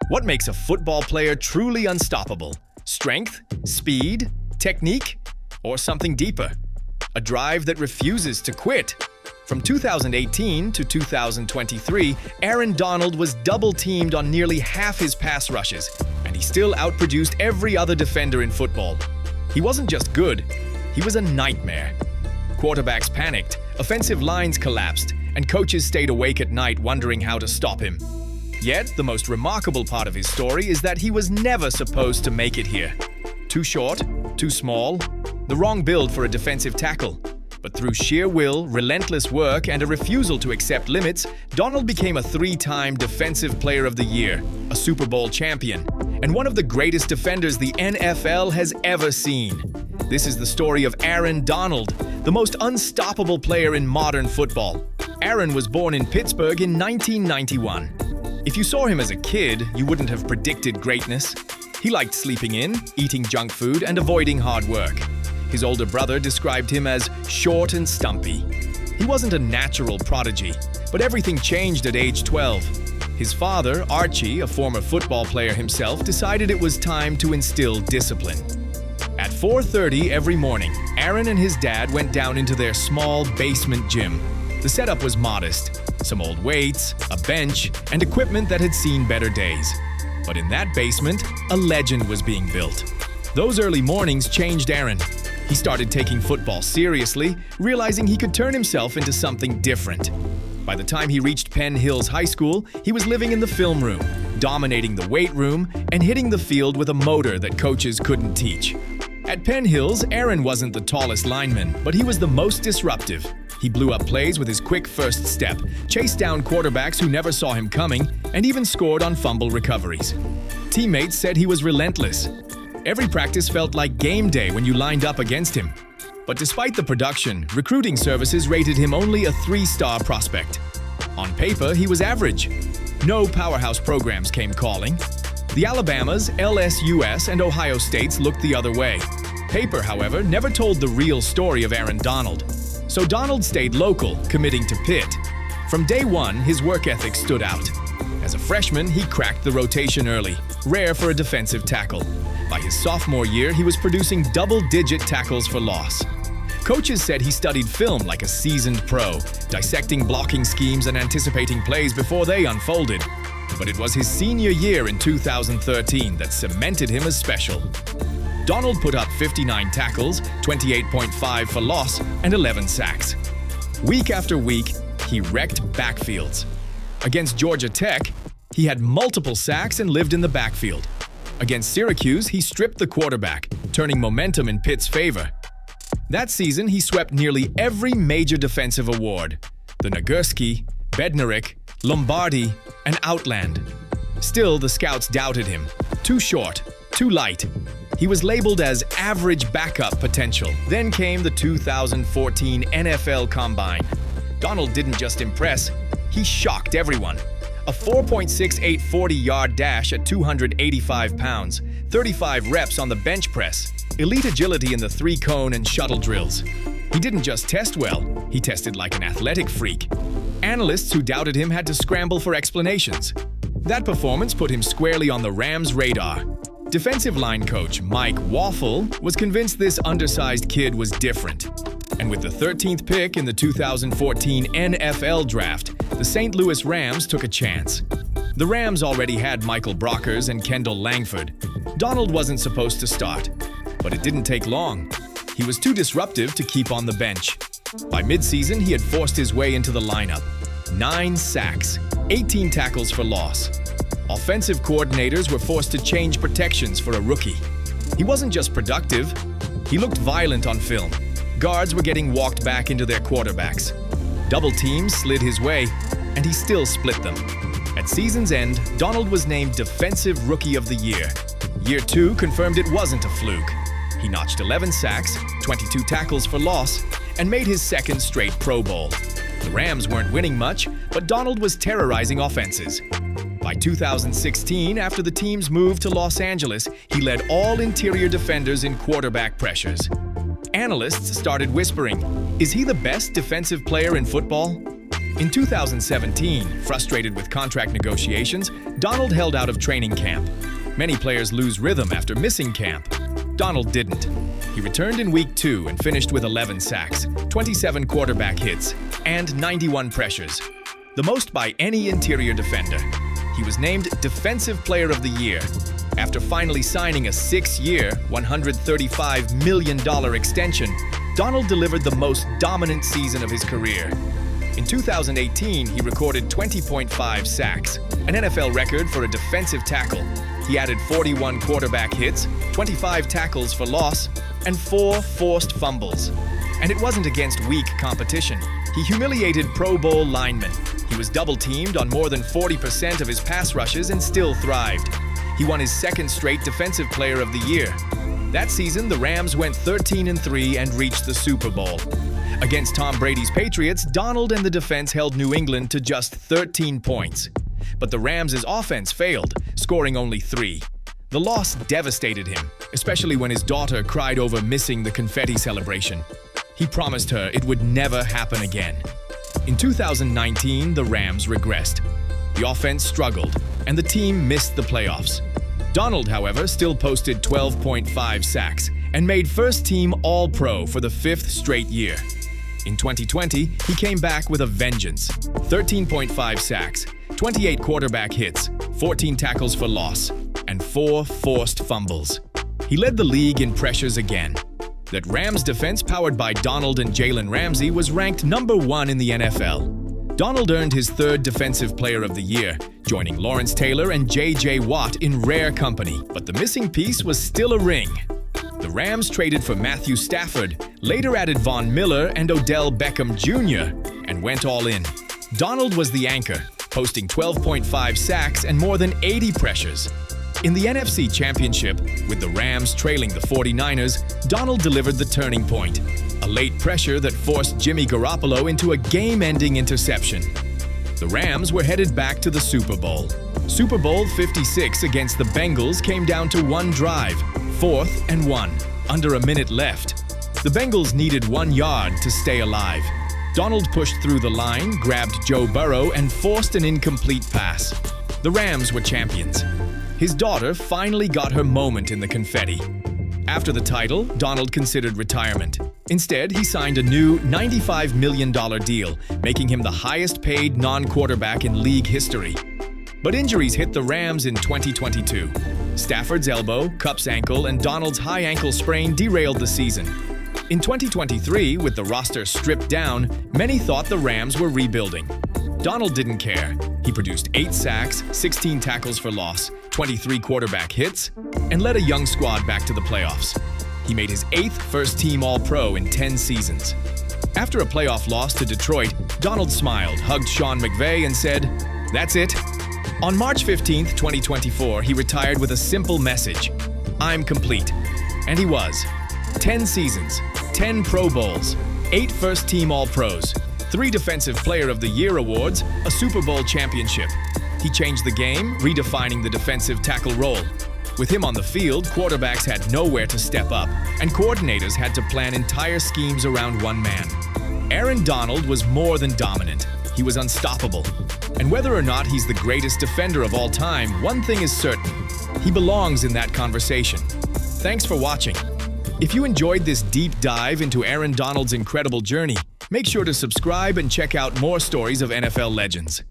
What makes a football player truly unstoppable? Strength, speed, technique, or something deeper? A drive that refuses to quit. From 2018 to 2023, Aaron Donald was double-teamed on nearly half his pass rushes, and he still outproduced every other defender in football. He wasn't just good, he was a nightmare. Quarterbacks panicked, offensive lines collapsed, and coaches stayed awake at night wondering how to stop him. Yet, the most remarkable part of his story is that he was never supposed to make it here. Too short, too small, the wrong build for a defensive tackle. But through sheer will, relentless work, and a refusal to accept limits, Donald became a three-time Defensive Player of the Year, a Super Bowl champion, and one of the greatest defenders the NFL has ever seen. This is the story of Aaron Donald, the most unstoppable player in modern football. Aaron was born in Pittsburgh in 1991. If you saw him as a kid, you wouldn't have predicted greatness. He liked sleeping in, eating junk food, and avoiding hard work. His older brother described him as short and stumpy. He wasn't a natural prodigy, but everything changed at age 12. His father, Archie, a former football player himself, decided it was time to instill discipline. At 4:30 every morning, Aaron and his dad went down into their small basement gym. The setup was modest. Some old weights, a bench, and equipment that had seen better days. But in that basement, a legend was being built. Those early mornings changed Aaron. He started taking football seriously, realizing he could turn himself into something different. By the time he reached Penn Hills High School, he was living in the film room, dominating the weight room, and hitting the field with a motor that coaches couldn't teach. At Penn Hills, Aaron wasn't the tallest lineman, but he was the most disruptive. He blew up plays with his quick first step, chased down quarterbacks who never saw him coming, and even scored on fumble recoveries. Teammates said he was relentless. Every practice felt like game day when you lined up against him. But despite the production, recruiting services rated him only a 3-star prospect. On paper, he was average. No powerhouse programs came calling. The Alabamas, LSUs, and Ohio States looked the other way. Paper, however, never told the real story of Aaron Donald. So Donald stayed local, committing to Pitt. From day one, his work ethic stood out. As a freshman, he cracked the rotation early, rare for a defensive tackle. By his sophomore year, he was producing double-digit tackles for loss. Coaches said he studied film like a seasoned pro, dissecting blocking schemes and anticipating plays before they unfolded. But it was his senior year in 2013 that cemented him as special. Donald put up 59 tackles, 28.5 for loss, and 11 sacks. Week after week, he wrecked backfields. Against Georgia Tech, he had multiple sacks and lived in the backfield. Against Syracuse, he stripped the quarterback, turning momentum in Pitt's favor. That season, he swept nearly every major defensive award: the Nagurski, Bednarik, Lombardi, and Outland. Still, the scouts doubted him. Too short, too light. He was labeled as average backup potential. Then came the 2014 NFL Combine. Donald didn't just impress, he shocked everyone. A 4.68 40-yard dash at 285 pounds, 35 reps on the bench press, elite agility in the 3-cone and shuttle drills. He didn't just test well, he tested like an athletic freak. Analysts who doubted him had to scramble for explanations. That performance put him squarely on the Rams' radar. Defensive line coach Mike Waffle was convinced this undersized kid was different. And with the 13th pick in the 2014 NFL Draft, the St. Louis Rams took a chance. The Rams already had Michael Brockers and Kendall Langford. Donald wasn't supposed to start, but it didn't take long. He was too disruptive to keep on the bench. By midseason, he had forced his way into the lineup. 9 sacks, 18 tackles for loss. Offensive coordinators were forced to change protections for a rookie. He wasn't just productive, he looked violent on film. Guards were getting walked back into their quarterbacks. Double teams slid his way, and he still split them. At season's end, Donald was named Defensive Rookie of the Year. Year 2 confirmed it wasn't a fluke. He notched 11 sacks, 22 tackles for loss, and made his second straight Pro Bowl. The Rams weren't winning much, but Donald was terrorizing offenses. By 2016, after the team's move to Los Angeles, he led all interior defenders in quarterback pressures. Analysts started whispering, is he the best defensive player in football? In 2017, frustrated with contract negotiations, Donald held out of training camp. Many players lose rhythm after missing camp. Donald didn't. He returned in week 2 and finished with 11 sacks, 27 quarterback hits, and 91 pressures, the most by any interior defender. He was named Defensive Player of the Year after finally signing a 6-year, $135 million extension. Donald delivered the most dominant season of his career. In 2018, he recorded 20.5 sacks, an NFL record for a defensive tackle. He added 41 quarterback hits, 25 tackles for loss, and 4 forced fumbles. And it wasn't against weak competition. He humiliated Pro Bowl linemen. He was double-teamed on more than 40% of his pass rushes and still thrived. He won his 2nd straight Defensive Player of the Year. That season, the Rams went 13-3 and reached the Super Bowl. Against Tom Brady's Patriots, Donald and the defense held New England to just 13 points. But the Rams' offense failed, scoring only 3. The loss devastated him, especially when his daughter cried over missing the confetti celebration. He promised her it would never happen again. In 2019, the Rams regressed. The offense struggled, and the team missed the playoffs. Donald, however, still posted 12.5 sacks and made first-team All-Pro for the 5th straight year. In 2020, he came back with a vengeance. 13.5 sacks, 28 quarterback hits, 14 tackles for loss, and 4 forced fumbles. He led the league in pressures again. That Rams defense powered by Donald and Jalen Ramsey was ranked number 1 in the NFL. Donald earned his 3rd Defensive Player of the Year, joining Lawrence Taylor and J.J. Watt in rare company. But the missing piece was still a ring. The Rams traded for Matthew Stafford, later added Von Miller and Odell Beckham Jr., and went all in. Donald was the anchor, posting 12.5 sacks and more than 80 pressures. In the NFC Championship, with the Rams trailing the 49ers, Donald delivered the turning point, a late pressure that forced Jimmy Garoppolo into a game-ending interception. The Rams were headed back to the Super Bowl. Super Bowl 56 against the Bengals came down to one drive, 4th and 1, under a minute left. The Bengals needed 1 yard to stay alive. Donald pushed through the line, grabbed Joe Burrow, and forced an incomplete pass. The Rams were champions. His daughter finally got her moment in the confetti. After the title, Donald considered retirement. Instead, he signed a new $95 million deal, making him the highest-paid non-quarterback in league history. But injuries hit the Rams in 2022. Stafford's elbow, Kupp's ankle, and Donald's high ankle sprain derailed the season. In 2023, with the roster stripped down, many thought the Rams were rebuilding. Donald didn't care. He produced 8 sacks, 16 tackles for loss, 23 quarterback hits, and led a young squad back to the playoffs. He made his 8th first-team All-Pro in 10 seasons. After a playoff loss to Detroit, Donald smiled, hugged Sean McVay, and said, "That's it." On March 15, 2024, he retired with a simple message: "I'm complete." And he was. 10 seasons, 10 Pro Bowls, 8 first-team All-Pros, 3 Defensive Player of the Year awards, a Super Bowl championship. He changed the game, redefining the defensive tackle role. With him on the field, quarterbacks had nowhere to step up, and coordinators had to plan entire schemes around one man. Aaron Donald was more than dominant. He was unstoppable. And whether or not he's the greatest defender of all time, one thing is certain: he belongs in that conversation. Thanks for watching. If you enjoyed this deep dive into Aaron Donald's incredible journey, make sure to subscribe and check out more stories of NFL legends.